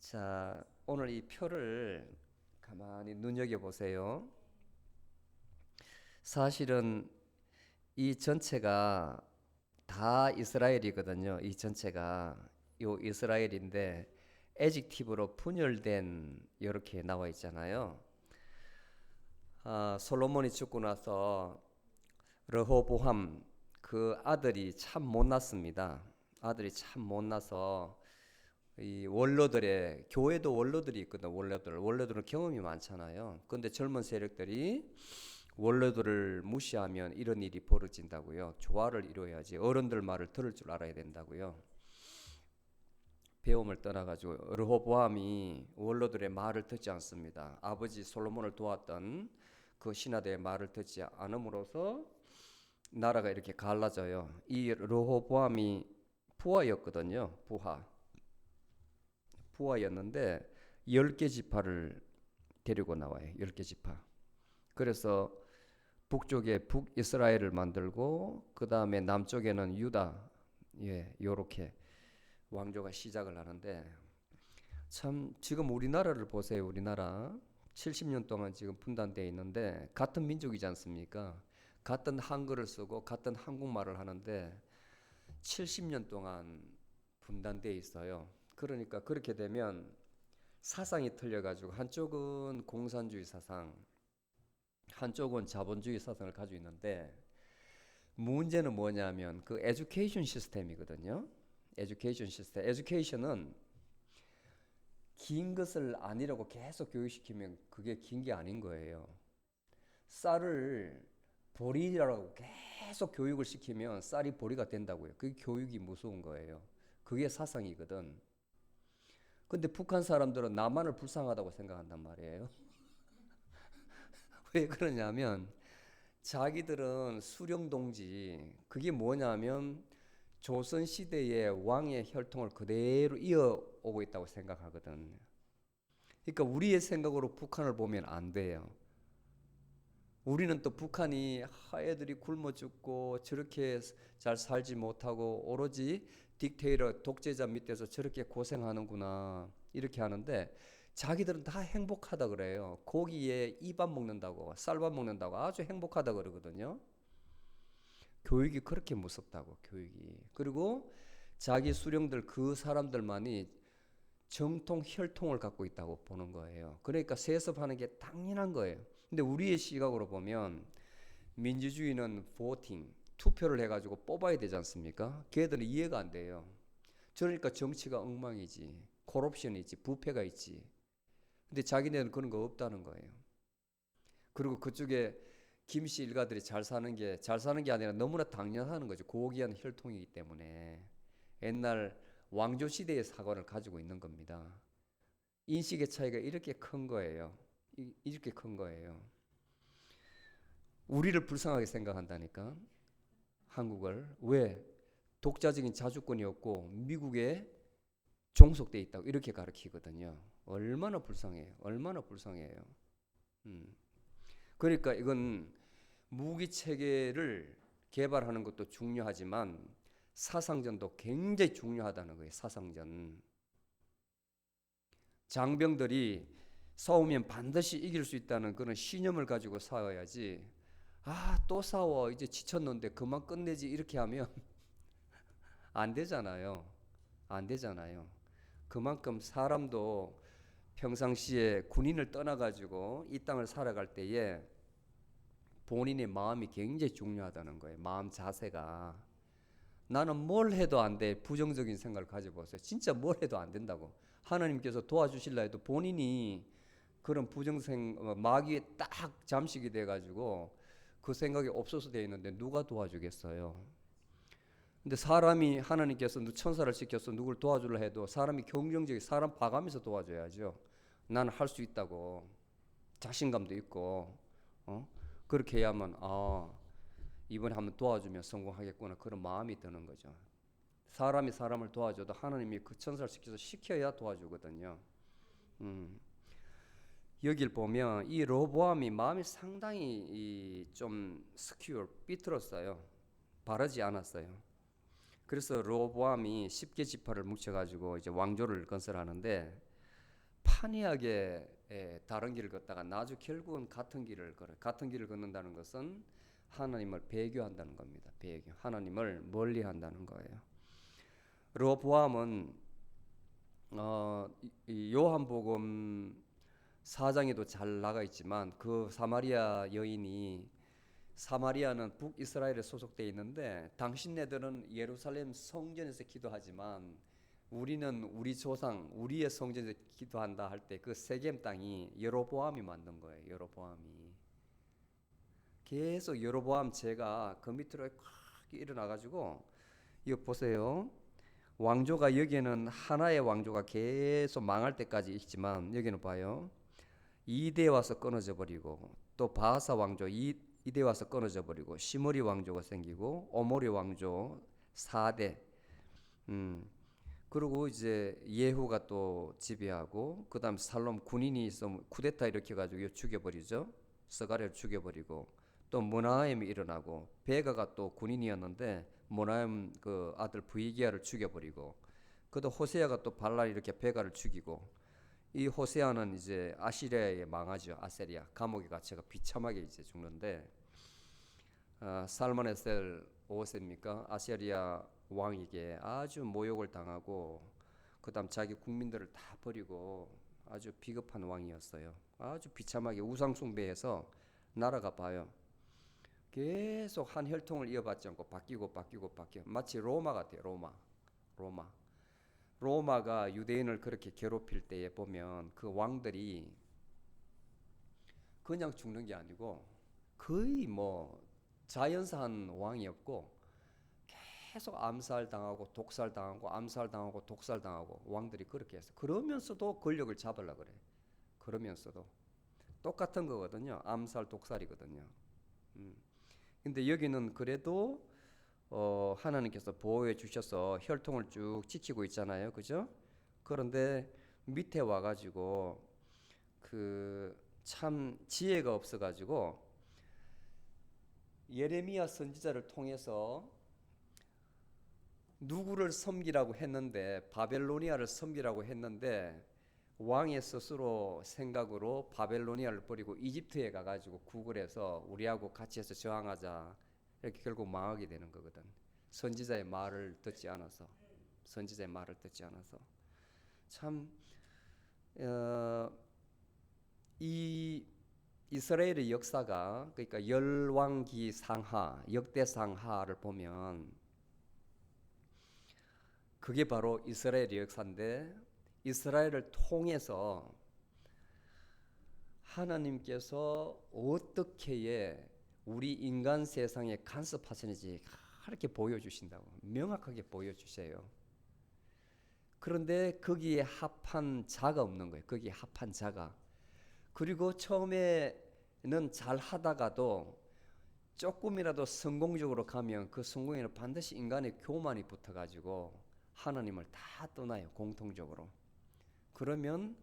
자, 오늘 이 표를 가만히 눈여겨보세요. 사실은 이 전체가 다 이스라엘이거든요. 이 전체가 요 이스라엘인데 에직티브로 분열된 이렇게 나와 있잖아요. 솔로몬이 죽고 나서 르호보암 그 아들이 참 못났습니다. 아들이 참 못나서 이 원로들의 교회도 원로들이 있거든. 원로들은 경험이 많잖아요. 근데 젊은 세력들이 원로들을 무시하면 이런 일이 벌어진다고요. 조화를 이루어야지. 어른들 말을 들을 줄 알아야 된다고요. 배움을 떠나가지고 르호보암이 원로들의 말을 듣지 않습니다. 아버지 솔로몬을 도왔던 그 신하들의 말을 듣지 않음으로써 나라가 이렇게 갈라져요. 이 르호보암이 부하였거든요. 부하였는데 10개 지파를 데리고 나와요. 10개 지파. 그래서 북쪽에 북이스라엘을 만들고 그 다음에 남쪽에는 유다, 요렇게 왕조가 시작을 하는데 참 지금 우리나라를 보세요. 우리나라 70년 동안 지금 분단되어 있는데 같은 민족이지 않습니까? 같은 한글을 쓰고 같은 한국말을 하는데 70년 동안 분단되어 있어요. 그러니까 그렇게 되면 사상이 틀려가지고 한쪽은 공산주의 사상, 한쪽은 자본주의 사상을 가지고 있는데 문제는 뭐냐면 그 에듀케이션 시스템이거든요. 에듀케이션 시스템. 에듀케이션은 긴 것을 아니라고 계속 교육시키면 그게 긴 게 아닌 거예요. 쌀을 보리라고 계속 교육을 시키면 쌀이 보리가 된다고요. 그게 교육이 무서운 거예요. 그게 사상이거든. 근데 북한 사람들은 남한을 불쌍하다고 생각한단 말이에요. 왜 그러냐면 자기들은 수령동지 그게 뭐냐면 조선 시대의 왕의 혈통을 그대로 이어오고 있다고 생각하거든. 그러니까 우리의 생각으로 북한을 보면 안 돼요. 우리는 또 북한이 애들이 굶어 죽고 저렇게 잘 살지 못하고 오로지 딕테이터 독재자 밑에서 저렇게 고생하는구나 이렇게 하는데 자기들은 다 행복하다 그래요. 고기에 이밥 먹는다고 쌀밥 먹는다고 아주 행복하다 그러거든요. 교육이 그렇게 무섭다고 교육이. 그리고 자기 수령들 그 사람들만이 정통 혈통을 갖고 있다고 보는 거예요. 그러니까 세습하는 게 당연한 거예요. 근데 우리의 시각으로 보면 민주주의는 voting, 투표를 해가지고 뽑아야 되지 않습니까? 걔들은 이해가 안 돼요. 그러니까 정치가 엉망이지, 콜옵션이지, 부패가 있지. 근데 자기네는 그런 거 없다는 거예요. 그리고 그쪽에 김씨 일가들이 잘 사는 게 아니라 너무나 당연하는 거죠. 고귀한 혈통이기 때문에 옛날 왕조 시대의 사관을 가지고 있는 겁니다. 인식의 차이가 이렇게 큰 거예요. 이렇게 큰 거예요. 우리를 불쌍하게 생각한다니까. 한국을 왜 독자적인 자주권이 없고 미국에 종속돼 있다고 이렇게 가르치거든요. 얼마나 불쌍해요. 얼마나 불쌍해요. 음. 그러니까 이건 무기 체계를 개발하는 것도 중요하지만 사상전도 굉장히 중요하다는 거예요. 사상전. 장병들이 싸우면 반드시 이길 수 있다는 그런 신념을 가지고 싸워야지. 또 싸워. 이제 지쳤는데 그만 끝내지. 이렇게 하면 안 되잖아요. 안 되잖아요. 그만큼 사람도 평상시에 군인을 떠나가지고 이 땅을 살아갈 때에 본인의 마음이 굉장히 중요하다는 거예요. 마음 자세가. 나는 뭘 해도 안 돼. 부정적인 생각을 가져보세요. 진짜 뭘 해도 안 된다고. 하나님께서 도와주실라 해도 본인이 그런 마귀에 딱 잠식이 돼가지고 그 생각이 없어서 돼 있는데 누가 도와주겠어요? 근데 사람이 하나님께서 천사를 시켜서 누굴 도와주려 해도 사람이 경쟁적이 사람 봐가면서 도와줘야죠. 나는 할 수 있다고 자신감도 있고 그렇게 해야만 이번에 한번 도와주면 성공하겠구나 그런 마음이 드는 거죠. 사람이 사람을 도와줘도 하나님이 그 천사를 시켜야 도와주거든요. 음. 여길 보면 이 로보암이 마음이 상당히 좀 삐뚤었어요. 바르지 않았어요. 그래서 로보암이 10개 지파를 뭉쳐가지고 이제 왕조를 건설하는데 판이하게 다른 길을 걷다가 나중 결국은 같은 길을 걸어요. 같은 길을 걷는다는 것은 하나님을 배교한다는 겁니다. 배교. 하나님을 멀리한다는 거예요. 르호보암은 이 요한복음 4장에도 잘 나가 있지만 그 사마리아 여인이 사마리아는 북이스라엘에 소속되어 있는데 당신네들은 예루살렘 성전에서 기도하지만 우리는 우리 조상 우리의 성전에서 기도한다 할 때 그 세겜 땅이 여로보암이 만든 거예요. 여로보암이 계속 여로보암 제가 그 밑으로 크게 일어나 가지고 이거 보세요. 왕조가 여기에는 하나의 왕조가 계속 망할 때까지 있지만 여기는 봐요. 2대 와서 끊어져 버리고 또 바하사 왕조 2대 와서 끊어져 버리고 시므리 왕조가 생기고 오모리 왕조 4대 그리고 이제 예후가 또 지배하고 그다음 살롬 군인이 있어 쿠데타 일으켜 가지고 죽여버리죠. 스가랴를 죽여버리고 또 모나엠이 일어나고 베가가 또 군인이었는데 모나엠 그 아들 부이기야를 죽여버리고 그도 호세아가 또 발랄 이렇게 베가를 죽이고 이 호세아는 이제 아시리아에 망하죠. 아세리아 감옥에 갇혀가 비참하게 이제 죽는데 살만에셀 5세입니까? 아시리아 왕에게 아주 모욕을 당하고 그다음 자기 국민들을 다 버리고 아주 비겁한 왕이었어요. 아주 비참하게 우상 숭배해서 나라가 봐요. 계속 한 혈통을 이어받지 않고 바뀌고 마치 로마 같아요. 로마가 유대인을 그렇게 괴롭힐 때에 보면 그 왕들이 그냥 죽는 게 아니고 거의 뭐 자연사한 왕이었고 계속 암살당하고 독살당하고 암살당하고 독살당하고 왕들이 그렇게 했어. 그러면서도 권력을 잡으려고 그래. 그러면서도 똑같은 거거든요. 암살 독살이거든요. 근데 여기는 그래도 하나님께서 보호해 주셔서 혈통을 쭉 지키고 있잖아요. 그죠? 그런데 밑에 와가지고 그 참 지혜가 없어가지고 예레미야 선지자를 통해서 누구를 섬기라고 했는데 바벨로니아를 섬기라고 했는데 왕의 스스로 생각으로 바벨로니아를 버리고 이집트에 가가지고 구글해서 우리하고 같이 해서 저항하자 이렇게 결국 망하게 되는 거거든. 선지자의 말을 듣지 않아서 참 이 이스라엘의 역사가 그러니까 열왕기 상하 역대 상하를 보면 그게 바로 이스라엘의 역사인데 이스라엘을 통해서 하나님께서 어떻게 우리 인간 세상에 간섭하시는지 그렇게 보여주신다고 명확하게 보여주세요. 그런데 거기에 합한 자가 없는 거예요. 거기에 합한 자가. 그리고 처음에는 잘 하다가도 조금이라도 성공적으로 가면 그 성공에는 반드시 인간의 교만이 붙어가지고 하나님을 다 떠나요. 공통적으로. 그러면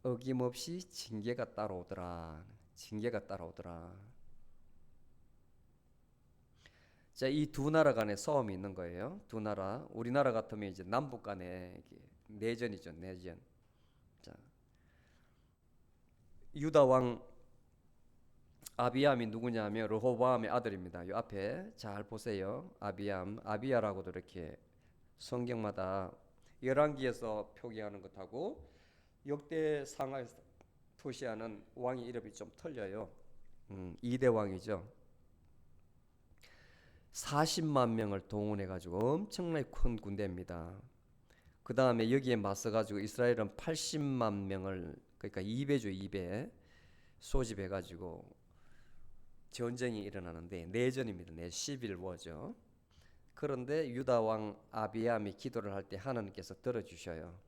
어김없이 징계가 따라오더라. 자, 이 두 나라 간에 싸움이 있는 거예요. 두 나라. 우리나라 같으면 이제 남북 간에 내전이죠. 내전. 자, 유다 왕 아비암이 누구냐면 르호보암의 아들입니다. 이 앞에 잘 보세요. 아비야라고도 이렇게 성경마다 열왕기에서 표기하는 것하고 역대 상하에서 표시하는 왕의 이름이 좀 틀려요. 2대 왕이죠. 40만 명을 동원해 가지고 엄청나게 큰 군대입니다. 그 다음에 여기에 맞서 가지고 이스라엘은 80만 명을 그러니까 2배죠. 2배 소집해 가지고 전쟁이 일어나는데 내전입니다. 시빌 워죠. 그런데 유다 왕 아비암이 기도를 할 때 하나님께서 들어주셔요.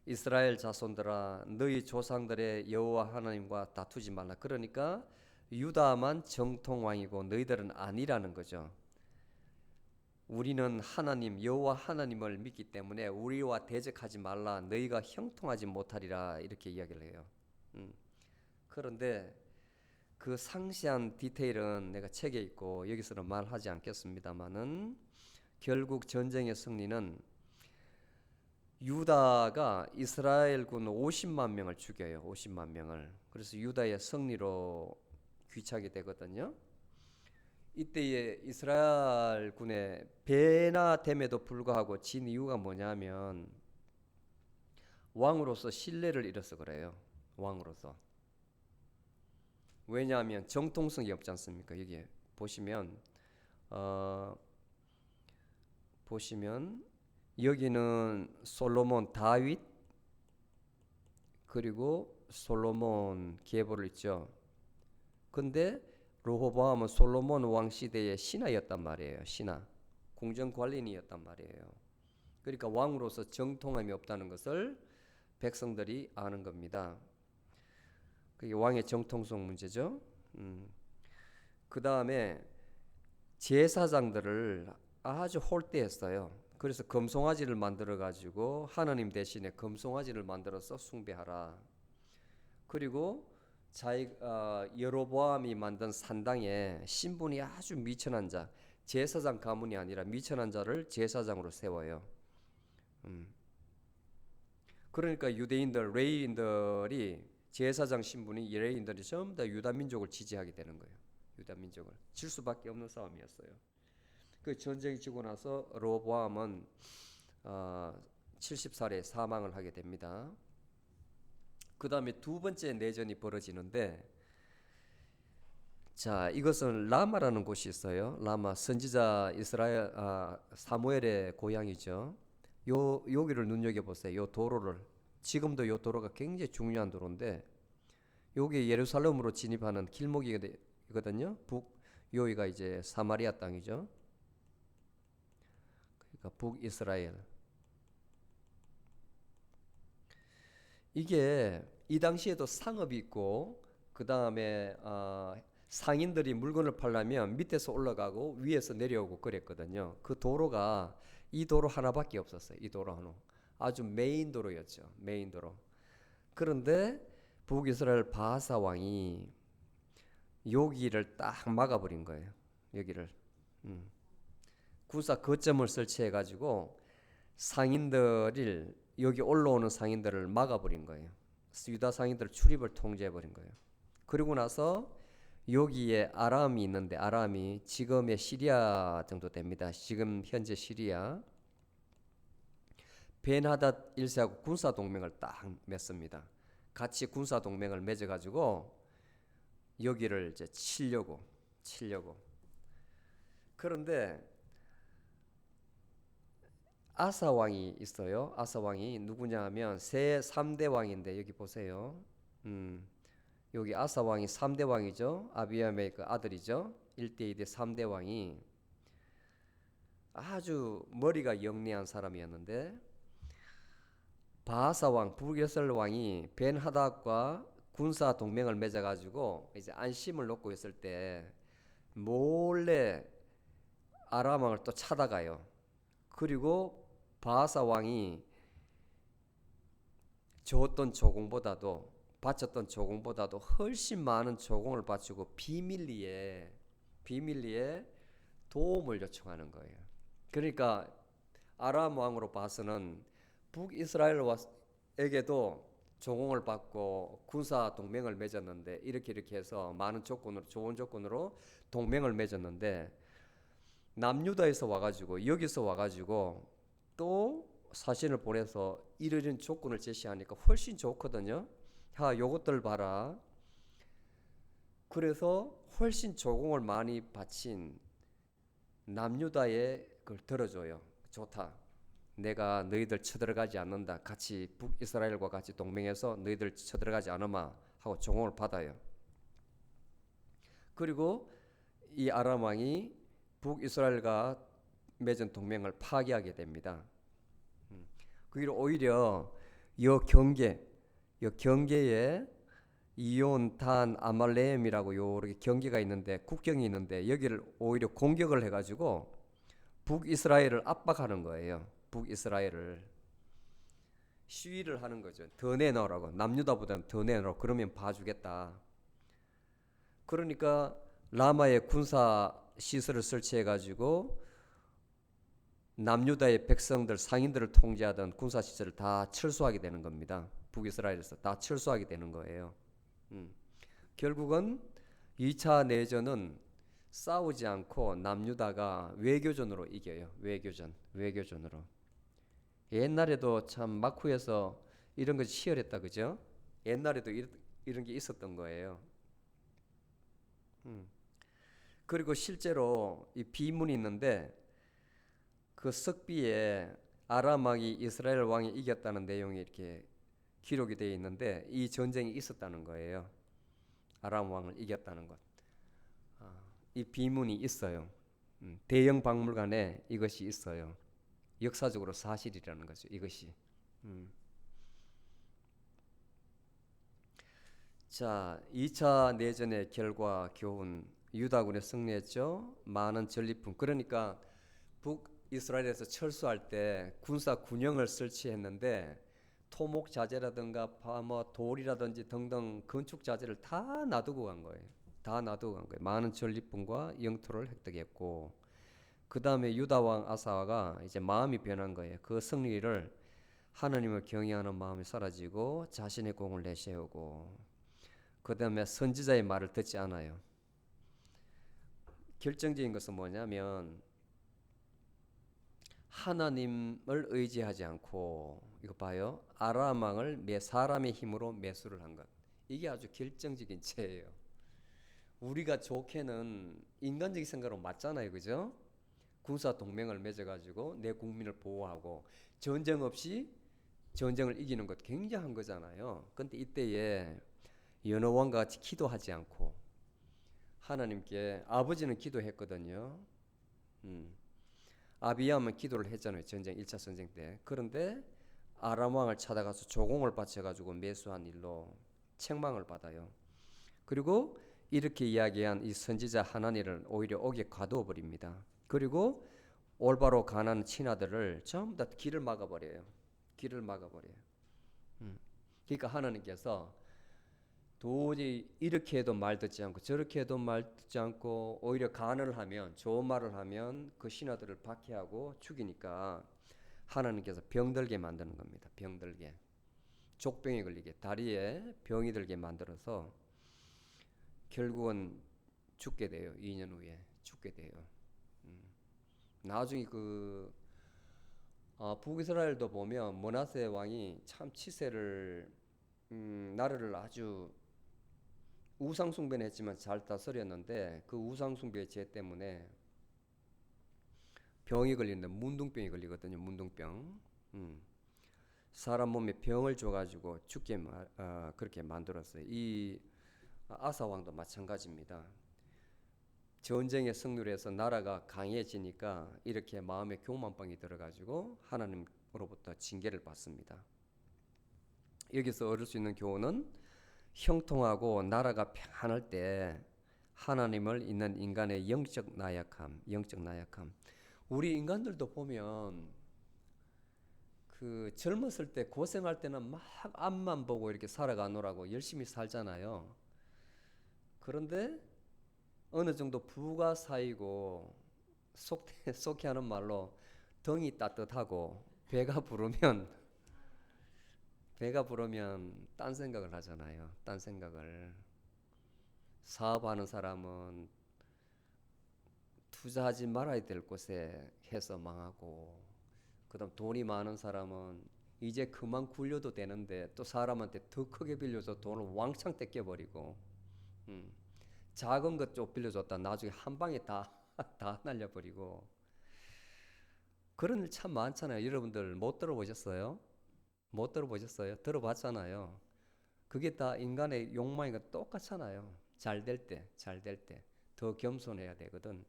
이스라엘 자손들아 너희 조상들의 여호와 하나님과 다투지 말라. 그러니까 유다만 정통 왕이고 너희들은 아니라는 거죠. 우리는 하나님 여호와 하나님을 믿기 때문에 우리와 대적하지 말라. 너희가 형통하지 못하리라. 이렇게 이야기를 해요. 그런데 그 상세한 디테일은 내가 책에 있고 여기서는 말하지 않겠습니다만은 결국 전쟁의 승리는 유다가 이스라엘군 50만 명을 죽여요. 50만 명을. 그래서 유다의 승리로 귀착이 되거든요. 이때에 이스라엘군의 배나됨에도 불구하고 진 이유가 뭐냐면 왕으로서 신뢰를 잃어서 그래요. 왕으로서. 왜냐하면 정통성이 없지 않습니까? 여기 보시면 보시면 여기는 솔로몬, 다윗 그리고 솔로몬 계보를 있죠. 근데 르호보암은 솔로몬 왕 시대의 신하였단 말이에요. 신하, 궁정 관리인이었단 말이에요. 그러니까 왕으로서 정통함이 없다는 것을 백성들이 아는 겁니다. 그게 왕의 정통성 문제죠. 그 다음에 제사장들을 아주 홀대했어요. 그래서 금송아지를 만들어 가지고 하나님 대신에 금송아지를 만들어서 숭배하라. 그리고 여로보암이 만든 산당에 신분이 아주 미천한 자, 제사장 가문이 아니라 미천한 자를 제사장으로 세워요. 그러니까 유대인들, 레위인들이 제사장 신분이 레위인들이 전부 다 유다 민족을 지지하게 되는 거예요. 유다 민족을 질 수밖에 없는 싸움이었어요. 그 전쟁이 지고 나서 르호보암은 70살에 사망을 하게 됩니다. 그 다음에 두 번째 내전이 벌어지는데, 자, 이것은 라마라는 곳이 있어요. 라마, 선지자 이스라엘 사무엘의 고향이죠. 여기를 눈여겨 보세요. 요 도로를. 지금도 요 도로가 굉장히 중요한 도로인데, 여기 예루살렘으로 진입하는 길목이거든요. 여기가 이제 사마리아 땅이죠. 그러니까 북이스라엘. 이게 이 당시에도 상업이 있고, 그 다음에 상인들이 물건을 팔려면 밑에서 올라가고 위에서 내려오고 그랬거든요. 그 도로가 이 도로 하나밖에 없었어요. 이 도로 하나. 아주 메인 도로였죠. 메인 도로. 그런데 북이스라엘 바하사 왕이 여기를 딱 막아버린 거예요. 여기를. 군사 거점을 설치해 가지고 상인들을 여기 올라오는 상인들을 막아버린 거예요. 유다 상인들 출입을 통제해버린 거예요. 그리고 나서 여기에 아람이 있는데, 아람이 지금의 시리아 정도 됩니다. 지금 현재 시리아. 벤하닷 1세하고 군사 동맹을 딱 맺습니다. 같이 군사 동맹을 맺어가지고 여기를 이제 치려고. 그런데 아사 왕이 있어요. 아사 왕이 누구냐 하면 세 3대 왕인데, 여기 보세요. 여기 아사 왕이 3대 왕이죠. 아비야의 그 아들이죠. 1대, 2대, 3대 왕이 아주 머리가 영리한 사람이었는데, 바하사 왕, 북이스라엘 왕이 벤하닷과 군사 동맹을 맺어가지고 이제 안심을 놓고 있을 때 몰래 아람 왕을 또 찾아가요. 그리고 바하사 왕이 줬던 조공보다도, 바쳤던 조공보다도 훨씬 많은 조공을 바치고 비밀리에 도움을 요청하는 거예요. 그러니까 아람 왕으로 봐서는 북이스라엘에게도 조공을 받고 군사 동맹을 맺었는데, 이렇게 해서 많은 조건으로, 좋은 조건으로 동맹을 맺었는데, 남유다에서 와가지고 여기서 와가지고 또 사신을 보내서 이런 조건을 제시하니까 훨씬 좋거든요. 요것들 봐라. 그래서 훨씬 조공을 많이 바친 남유다의 그걸 들어줘요. 좋다. 내가 너희들 쳐들어가지 않는다. 같이 북이스라엘과 같이 동맹해서 너희들 쳐들어가지 않으마 하고 조공을 받아요. 그리고 이 아람 왕이 북이스라엘과 맺은 동맹을 파기하게 됩니다. 그리고 오히려 요 경계에 이온, 단, 아말레임이라고 요렇게 경계가 있는데, 국경이 있는데, 여기를 오히려 공격을 해가지고 북이스라엘을 압박하는 거예요. 북이스라엘을 시위를 하는 거죠. 더 내놓으라고. 남유다보다는 더 내놓으라고. 그러면 봐주겠다. 그러니까 라마의 군사 시설을 설치해가지고 남유다의 백성들 상인들을 통제하던 군사 시설을 다 철수하게 되는 겁니다. 북이스라엘에서 다 철수하게 되는 거예요. 결국은 2차 내전은 싸우지 않고 남유다가 외교전으로 이겨요. 외교전으로. 옛날에도 참 마쿠에서 이런 것이 치열했다, 그죠? 옛날에도 이런 게 있었던 거예요. 음. 그리고 실제로 이 비문이 있는데 그 석비에 아람 왕이 이스라엘 왕이 이겼다는 내용이 이렇게 기록이 되어 있는데 이 전쟁이 있었다는 거예요. 아람 왕을 이겼다는 것. 이 비문이 있어요. 대영 박물관에 이것이 있어요. 역사적으로 사실이라는 거죠. 이것이. 자, 2차 내전의 결과 교훈. 유다군에 승리했죠. 많은 전리품. 그러니까 북이스라엘에서 철수할 때 군사 군영을 설치했는데 토목 자재라든가 뭐 돌이라든지 등등 건축 자재를 다 놔두고 간 거예요. 다 놔두고 간 거예요. 많은 전리품과 영토를 획득했고 그 다음에 유다 왕 아사가 이제 마음이 변한 거예요. 그 승리를 하나님을 경외하는 마음이 사라지고 자신의 공을 내세우고 그 다음에 선지자의 말을 듣지 않아요. 결정적인 것은 뭐냐면 하나님을 의지하지 않고 이거 봐요. 아람 왕을 사람의 힘으로 매수를 한 것. 이게 아주 결정적인 죄예요. 우리가 좋게는 인간적인 생각으로 맞잖아요, 그죠? 군사 동맹을 맺어가지고 내 국민을 보호하고 전쟁 없이 전쟁을 이기는 것 굉장한 거잖아요. 근데 이때에 여느 왕과 같이 기도하지 않고 하나님께 아버지는 기도했거든요. 아비야만 기도를 했잖아요. 전쟁 1차 전쟁 때. 그런데 아람 왕을 찾아가서 조공을 바쳐가지고 매수한 일로 책망을 받아요. 그리고 이렇게 이야기한 이 선지자 하나니를 오히려 옥에 가두어 버립니다. 그리고 올바로 가난 친아들을 전부 다 길을 막아버려요. 길을 막아버려요. 그러니까 하나님께서 도저히 이렇게 해도 말 듣지 않고 저렇게 해도 말 듣지 않고 오히려 간을 하면 좋은 말을 하면 그 신하들을 박해하고 죽이니까 하나님께서 병들게 만드는 겁니다. 병들게. 족병이 걸리게 다리에 병이 들게 만들어서 결국은 죽게 돼요. 2년 후에 죽게 돼요. 나중에 북이스라엘도 보면 므낫세 왕이 참 치세를 나라를 아주 우상 숭배는 했지만 잘 다스렸는데 그 우상 숭배의 죄 때문에 병이 걸리는데 문둥병이 걸리거든요. 문둥병. 사람 몸에 병을 줘가지고 죽게 그렇게 만들었어요. 이 아사 왕도 마찬가지입니다. 전쟁에 승리를 해서 나라가 강해지니까 이렇게 마음에 교만병이 들어가지고 하나님으로부터 징계를 받습니다. 여기서 얻을 수 있는 교훈은 형통하고 나라가 평안할 때 하나님을 잊는 인간의 영적 나약함. 우리 인간들도 보면 그 젊었을 때 고생할 때는 막 앞만 보고 이렇게 살아가노라고 열심히 살잖아요. 그런데 어느 정도 부가 쌓이고 속히 하는 말로 덩이 따뜻하고 배가 부르면 딴 생각을 하잖아요. 딴 생각을. 사업하는 사람은 투자하지 말아야 될 곳에 해서 망하고 그다음 돈이 많은 사람은 이제 그만 굴려도 되는데 또 사람한테 더 크게 빌려서 돈을 왕창 떼껴버리고 작은 것 좀 빌려줬다 나중에 한 방에 다 날려버리고 그런 일 참 많잖아요. 여러분들 못 들어보셨어요? 못 들어보셨어요? 들어봤잖아요. 그게 다 인간의 욕망이가 똑같잖아요. 잘 될 때 더 겸손해야 되거든.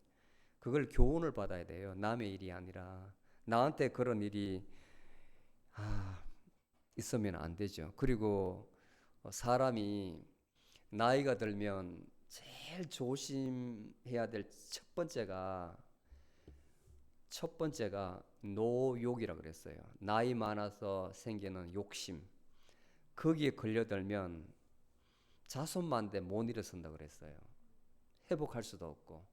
그걸 교훈을 받아야 돼요. 남의 일이 아니라 나한테 그런 일이 있으면 안 되죠. 그리고 사람이 나이가 들면 제일 조심해야 될 첫 번째가 노욕이라 그랬어요. 나이 많아서 생기는 욕심. 거기에 걸려들면 자손만대 못 일어선다 그랬어요. 회복할 수도 없고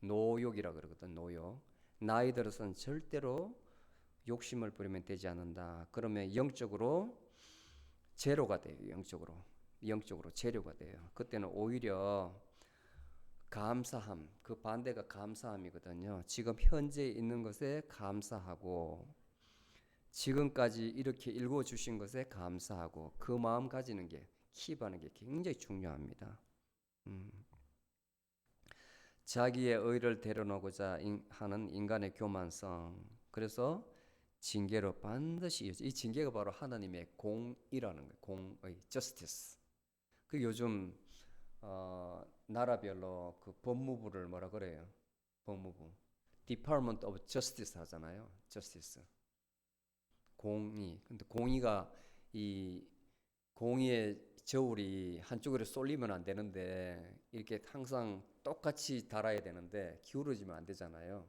노욕이라 그러거든. 노욕. 나이 들어서는 절대로 욕심을 부리면 되지 않는다. 그러면 영적으로 제로가 돼요. 영적으로 제로가 돼요. 그때는 오히려 감사함, 그 반대가 감사함이거든요. 지금 현재 있는 것에 감사하고 지금까지 이렇게 일궈 주신 것에 감사하고 그 마음 가지는 게 킵하는 게 굉장히 중요합니다. 자기의 의를 드러내고자 하는 인간의 교만성. 그래서 징계로 반드시 이 징계가 바로 하나님의 공이라는 거예요. 공의 justice. 그 요즘 나라별로 그 법무부를 뭐라 그래요? 법무부 Department of Justice 하잖아요. Justice. 공의. 근데 공의가 이 공의의 저울이 한쪽으로 쏠리면 안 되는데 이렇게 항상 똑같이 달아야 되는데 기울어지면 안 되잖아요.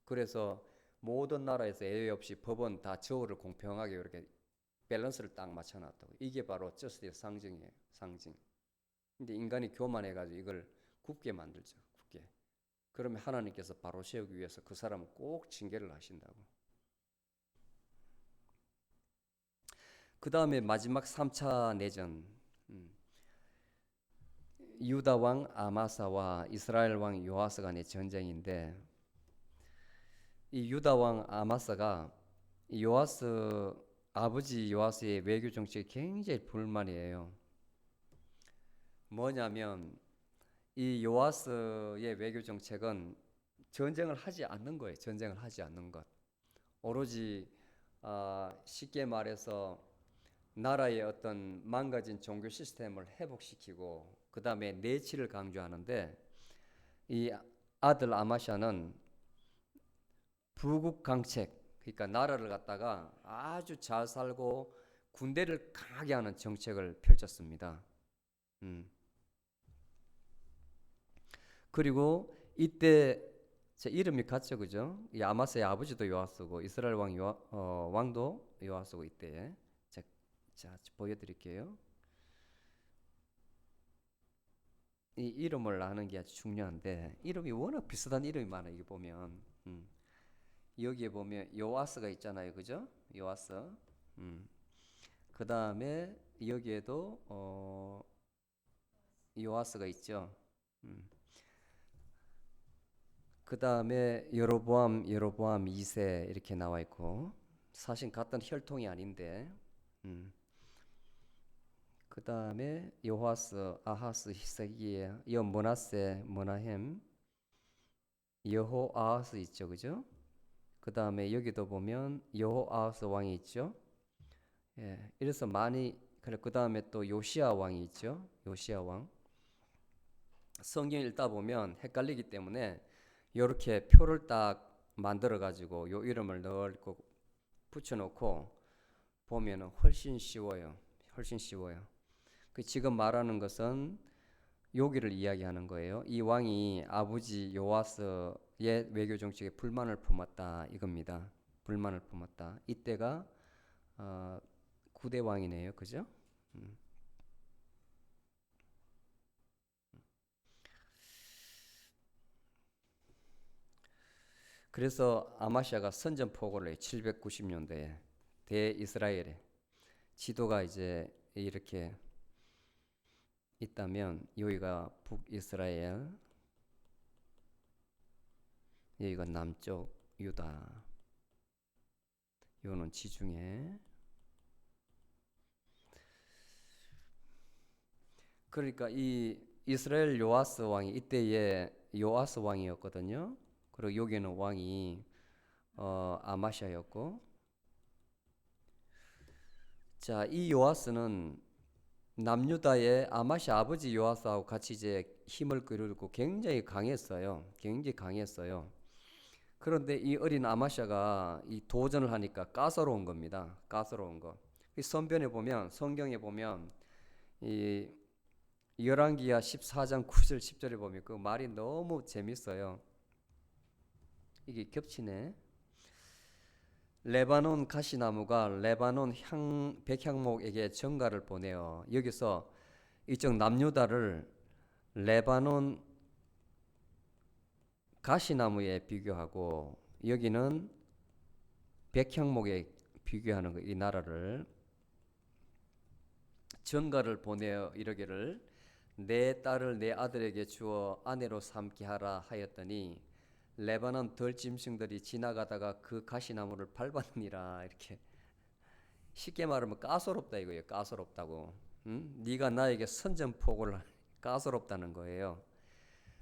그래서 모든 나라에서 예외 없이 법은 다 저울을 공평하게 이렇게 밸런스를 딱 맞춰놨다고. 이게 바로 저스티스 상징이에요. 상징. 근데 인간이 교만해가지고 이걸 굽게 만들죠. 굽게. 그러면 하나님께서 바로 세우기 위해서 그 사람은 꼭 징계를 하신다고. 그 다음에 마지막 3차 내전. 유다 왕 아마사와 이스라엘 왕 요아스 간의 전쟁인데 이 유다 왕 아마사가 요아스 아버지 요아스의 외교 정책이 굉장히 불만이에요. 뭐냐면 이 요아스의 외교 정책은 전쟁을 하지 않는 거예요. 전쟁을 하지 않는 것. 오로지 쉽게 말해서 나라의 어떤 망가진 종교 시스템을 회복시키고 그 다음에 내치를 강조하는데 이 아들 아마샤는 부국 강책, 그러니까 나라를 갖다가 아주 잘 살고 군대를 강하게 하는 정책을 펼쳤습니다. 그리고 이때 제 이름이 같죠, 그죠? 이 아마스의 아버지도 요아스고 이스라엘 왕도 요아스고 이때 자 보여드릴게요. 이 이름을 아는 게 아주 중요한데 이름이 워낙 비슷한 이름이 많아요. 이게 보면 여기에 보면 요아스가 있잖아요, 그죠? 요아스. 그 다음에 여기에도 요아스가 있죠. 그 다음에 여로보암 2세 이렇게 나와 있고 사실 같은 혈통이 아닌데 그 다음에 요하스, 아하스, 히스기야, 머나세, 머나햄, 여호아하스 있죠, 그죠? 그 다음에 여기도 보면 여호아하스 왕이 있죠. 예, 이래서 많이 그 다음에 또 요시아 왕이 있죠. 요시아 왕. 성경 읽다 보면 헷갈리기 때문에 이렇게 표를 딱 만들어 가지고 요 이름을 넣고 붙여놓고 보면은 훨씬 쉬워요. 훨씬 쉬워요. 그 지금 말하는 것은 여기를 이야기하는 거예요. 이 왕이 아버지 요아스의 외교 정책에 불만을 품었다 이겁니다. 불만을 품었다. 이때가 9대 왕이네요, 그죠? 그래서 아마시아가 선전포고를 해요. 790년대에 대이스라엘에 지도가 이제 이렇게 있다면 여기가 북이스라엘, 여기가 남쪽 유다, 요는 지중해. 그러니까 이 이스라엘 요아스 왕이 이때의 요아스 왕이었거든요. 그리고 여기는 왕이 아마샤였고, 자, 이 요아스는 남유다의 아마샤 아버지 요아스하고 같이 이제 힘을 끌고 굉장히 강했어요. 굉장히 강했어요. 그런데 이 어린 아마샤가 이 도전을 하니까 까다로운 겁니다. 까다로운 거. 이 성경에 보면 이 열왕기하 14장 9절 10절에 보면 그 말이 너무 재밌어요. 이게 겹치네. 레바논 가시나무가 레바논 백향목에게 전가를 보내요. 여기서 이쪽 남유다를 레바논 가시나무에 비교하고 여기는 백향목에 비교하는 거, 이 나라를. 전가를 보내어 이르기를 내 딸을 내 아들에게 주어 아내로 삼게 하라 하였더니 레바논 들짐승들이 지나가다가 그 가시나무를 밟았느니라. 이렇게 쉽게 말하면 까소롭다 이거예요. 까소롭다고. 응? 네가 나에게 선전포고를 까소롭다는 거예요.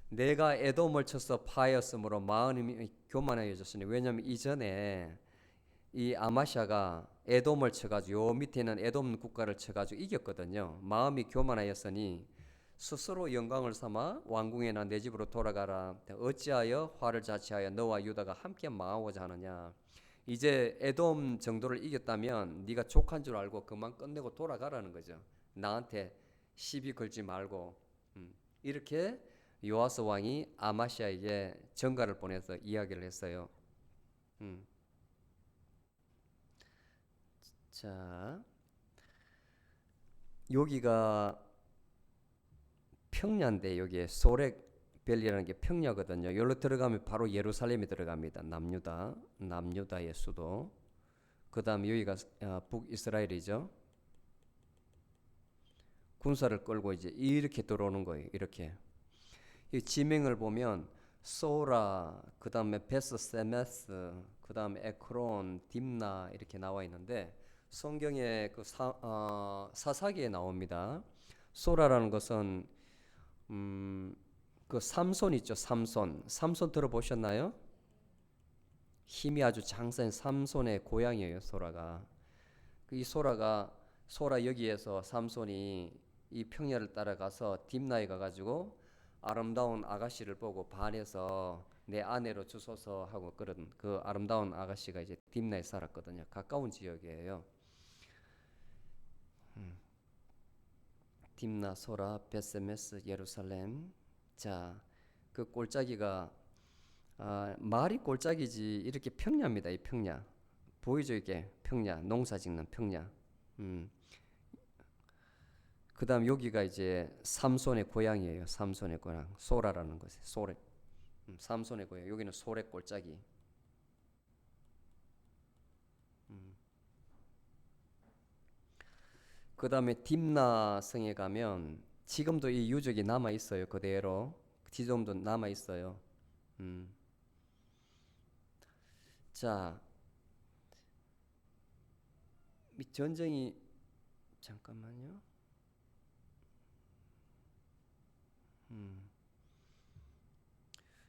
내가 에돔을 쳐서 파하였으므로 마음이 교만해졌으니, 왜냐하면 이전에 이 아마샤가 에돔을 쳐가지고 요 밑에는 에돔 국가를 쳐가지고 이겼거든요. 마음이 교만하였으니 스스로 영광을 삼아 왕궁에나 내 집으로 돌아가라. 어찌하여 화를 자초하여 너와 유다가 함께 망하고자 하느냐. 이제 에돔 정도를 이겼다면 네가 족한 줄 알고 그만 끝내고 돌아가라는 거죠. 나한테 시비 걸지 말고. 이렇게 요아스 왕이 아마시아에게 전가를 보내서 이야기를 했어요. 음. 자, 여기가 평야인데 여기에 소렉밸리라는 게 평야거든요. 여기로 들어가면 바로 예루살렘이 들어갑니다. 남유다의 수도. 그 다음 여기가 북이스라엘이죠. 군사를 끌고 이제 이렇게 들어오는 거예요. 이렇게. 이 지명을 보면 소라, 그 다음에 베스세메스, 그 다음에 에크론, 딥나 이렇게 나와 있는데 성경의 그 사사기에 나옵니다. 소라라는 것은 그 삼손 있죠. 삼손 들어보셨나요? 힘이 아주 장사인 삼손의 고향이에요. 소라가. 이 소라 여기에서 삼손이 이 평야를 따라가서 딥나에 가가지고 아름다운 아가씨를 보고 반해서 내 아내로 주소서 하고 그런 그 아름다운 아가씨가 이제 딥나에 살았거든요. 가까운 지역이에요. 딥나, 소라, 베세메스, 예루살렘. 자, 그 꼴짜기가 말이 꼴짜기지 이렇게 평야입니다. 이 평야 보이죠? 이게 평야, 농사 짓는 평야. 그 다음 여기가 이제 삼손의 고향이에요. 삼손의 고향, 소라라는 것이 소렉. 삼손의 고향. 여기는 소렉 꼴짜기. 그 다음에 딥나 성에 가면 지금도 이 유적이 남아 있어요. 그대로 지금도 남아 있어요. 자, 전쟁이 잠깐만요.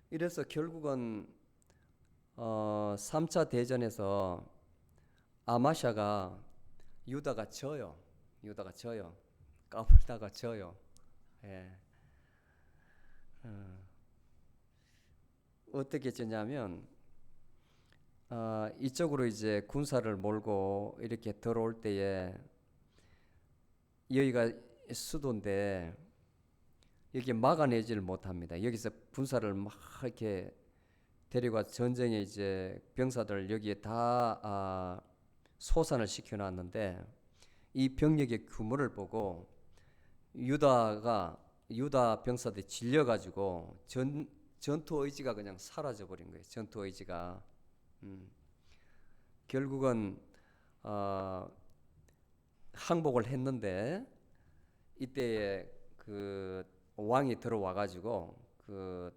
이래서 결국은 3차 대전에서 아마샤가 유다가 져요. 까불다가 져요. 예. 어떻게 졌냐면 이쪽으로 이제 군사를 몰고 이렇게 들어올 때에 여기가 수도인데 여기 막아내지를 못합니다. 여기서 군사를 막 이렇게 데리고 전쟁에 이제 병사들 여기에 다 소산을 시켜놨는데 이 병력의 규모를 보고 유다 병사들이 질려가지고 전투 의지가 그냥 사라져 버린 거예요. 전투 의지가. 결국은 항복을 했는데 이때에 그 왕이 들어와가지고 그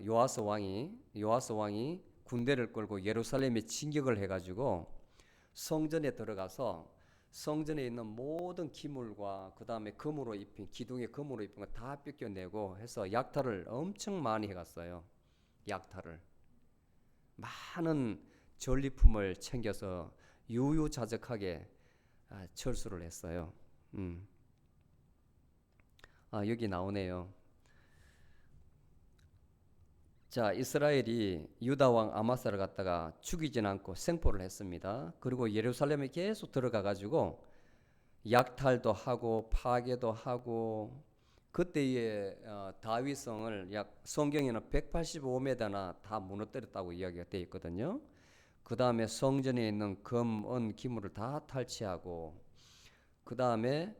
요아스 왕이 군대를 끌고 예루살렘에 진격을 해가지고 성전에 들어가서 성전에 있는 모든 기물과 그 다음에 금으로 입힌 기둥에 금으로 입힌 거 다 뺏겨내고 해서 약탈을 엄청 많이 해갔어요. 약탈을 많은 전리품을 챙겨서 유유자적하게 철수를 했어요. 여기 나오네요. 자, 이스라엘이 유다 왕 아마사를 갖다가 죽이진 않고 생포를 했습니다. 그리고 예루살렘에 계속 들어가 가지고 약탈도 하고 파괴도 하고 그때의 다윗성을 약 성경에는 185m나 다 무너뜨렸다고 이야기가 되어 있거든요. 그 다음에 성전에 있는 금, 은, 기물을 다 탈취하고 그 다음에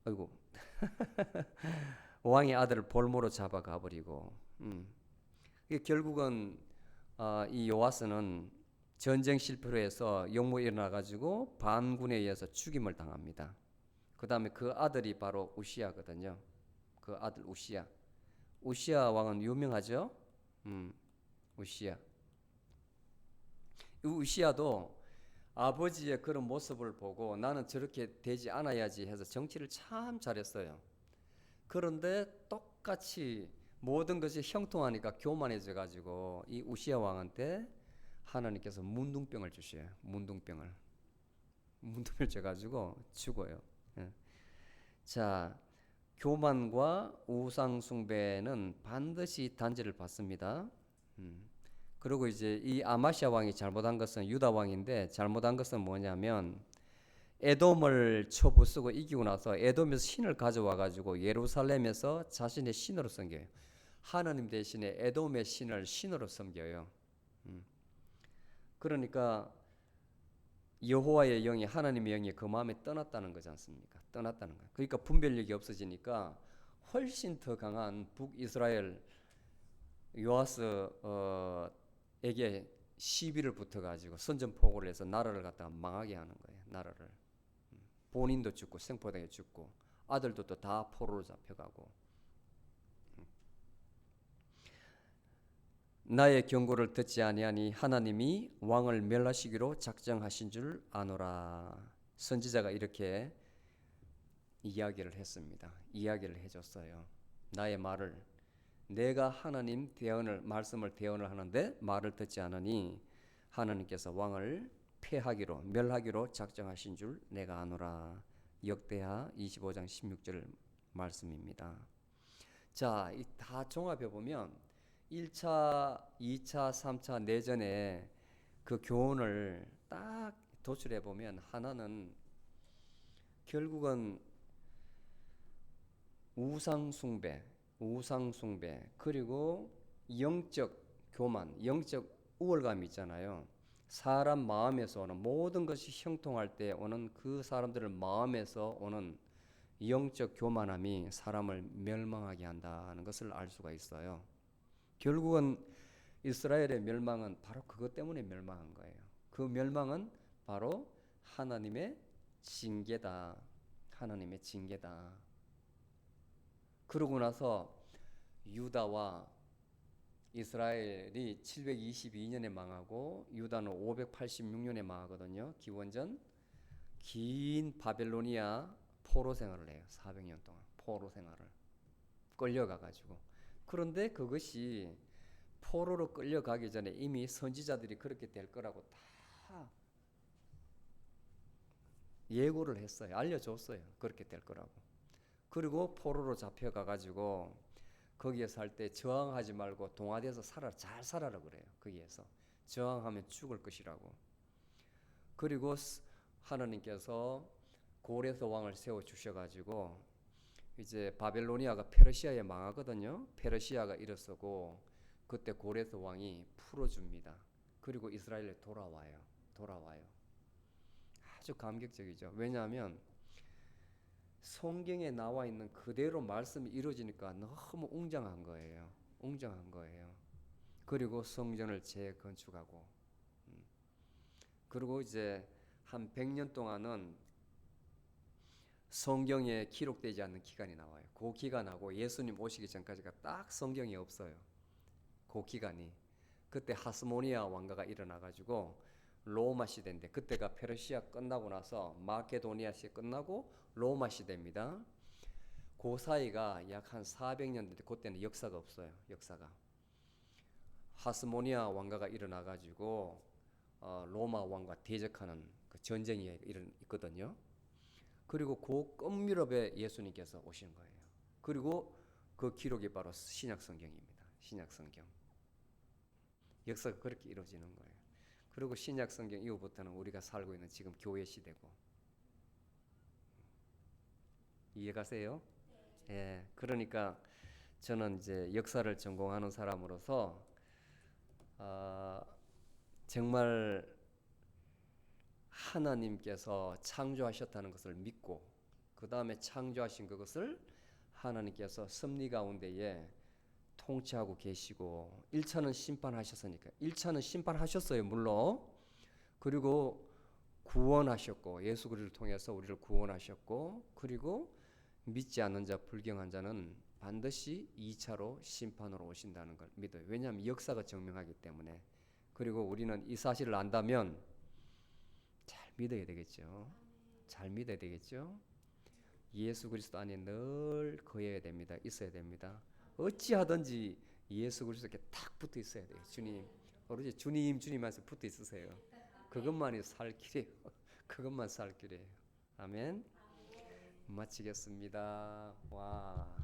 아이고 왕의 아들을 볼모로 잡아가 버리고 결국은 이 요아스는 전쟁 실패로 해서 역모에 일어나 가지고 반군에 의해서 죽임을 당합니다. 그 다음에 그 아들이 바로 우시야거든요. 그 아들 우시야. 우시야 왕은 유명하죠. 우시야. 이 우시야도 아버지의 그런 모습을 보고 나는 저렇게 되지 않아야지 해서 정치를 참 잘했어요. 그런데 똑같이 모든 것이 형통하니까 교만해져 가지고 이 우시야 왕한테 하나님께서 문둥병을 주셔요. 문둥병을 줘가지고 죽어요. 예. 자, 교만과 우상 숭배는 반드시 단죄를 받습니다. 그리고 이제 이 아마시아 왕이 잘못한 것은 유다 왕인데 잘못한 것은 뭐냐면 에돔을 쳐부수고 이기고 나서 에돔에서 신을 가져와 가지고 예루살렘에서 자신의 신으로 섬겨요. 하나님 대신에 에돔의 신을 신으로 섬겨요. 그러니까 여호와의 영이 하나님의 영이 그 마음에 떠났다는 거지 않습니까? 떠났다는 거예요. 그러니까 분별력이 없어지니까 훨씬 더 강한 북이스라엘 요아스에게 시비를 붙어가지고 선전포고를 해서 나라를 갖다가 망하게 하는 거예요. 나라를. 본인도 죽고 생포당해 죽고 아들도 또 다 포로로 잡혀가고. 나의 경고를 듣지 아니하니 하나님이 왕을 멸하시기로 작정하신 줄 아노라. 선지자가 이렇게 이야기를 했습니다. 이야기를 해줬어요. 나의 말을 내가 하나님 말씀을 대언을 하는데 말을 듣지 않으니 하나님께서 왕을 패하기로 멸하기로 작정하신 줄 내가 아노라. 역대하 25장 16절 말씀입니다. 자, 이 다 종합해 보면 1차, 2차, 3차 내전에 그 교훈을 딱 도출해 보면 하나는 결국은 우상 숭배 그리고 영적 교만, 영적 우월감이 있잖아요. 사람 마음에서 오는 모든 것이 형통할 때 오는 그 사람들의 마음에서 오는 영적 교만함이 사람을 멸망하게 한다는 것을 알 수가 있어요. 결국은 이스라엘의 멸망은 바로 그것 때문에 멸망한 거예요. 그 멸망은 바로 하나님의 징계다. 하나님의 징계다. 그러고 나서 유다와 이스라엘이 722년에 망하고 유다는 586년에 망하거든요. 기원전 긴 바벨로니아 포로 생활을 해요. 400년 동안 포로 생활을 끌려가 가지고. 그런데 그것이 포로로 끌려가기 전에 이미 선지자들이 그렇게 될 거라고 다 예고를 했어요. 알려줬어요. 그렇게 될 거라고. 그리고 포로로 잡혀가 가지고 거기에 살 때 저항하지 말고 동화돼서 잘 살아라 그래요. 거기에서 저항하면 죽을 것이라고. 그리고 하나님께서 고레스 왕을 세워 주셔가지고 이제 바벨로니아가 페르시아에 망하거든요. 페르시아가 일어서고 그때 고레스 왕이 풀어줍니다. 그리고 이스라엘에 돌아와요. 아주 감격적이죠. 왜냐하면 성경에 나와 있는 그대로 말씀이 이루어지니까 너무 웅장한 거예요. 그리고 성전을 재건축하고 그리고 이제 한 100년 동안은 성경에 기록되지 않는 기간이 나와요. 그 기간하고 예수님 오시기 전까지가 딱 성경이 없어요. 그 기간이. 그때 하스모니아 왕가가 일어나가지고 로마 시대인데 그때가 페르시아 끝나고 나서 마케도니아 시대 끝나고 로마 시대입니다. 그 사이가 약 한 400년인데 그때는 역사가 없어요. 역사가. 하스모니아 왕가가 일어나가지고 로마 왕과 대적하는 그 전쟁이 있거든요. 그리고 그 끝무렵에 예수님께서 오신 거예요. 그리고 그 기록이 바로 신약 성경입니다. 신약 성경. 역사가 그렇게 이루어지는 거예요. 그리고 신약 성경 이후부터는 우리가 살고 있는 지금 교회 시대고. 이해가세요? 예. 그러니까 저는 이제 역사를 전공하는 사람으로서 정말 하나님께서 창조하셨다는 것을 믿고 그 다음에 창조하신 그것을 하나님께서 섭리 가운데에 통치하고 계시고 1차는 심판하셨으니까 1차는 심판하셨어요, 물론. 그리고 구원하셨고 예수 그리스도를 통해서 우리를 구원하셨고, 그리고 믿지 않는 자, 불경한 자는 반드시 2차로 심판으로 오신다는 걸 믿어요. 왜냐하면 역사가 증명하기 때문에. 그리고 우리는 이 사실을 안다면 잘 믿어야 되겠죠. 잘 믿어야 되겠죠. 예수 그리스도 안에 늘 거해야 됩니다. 있어야 됩니다. 어찌하든지 예수 그리스도께 탁 붙어 있어야 돼요. 주님, 오로지 주님 하면서 붙어 있으세요. 그것만이 살 길이에요. 그것만 살 길이에요. 아멘. 마치겠습니다. 와.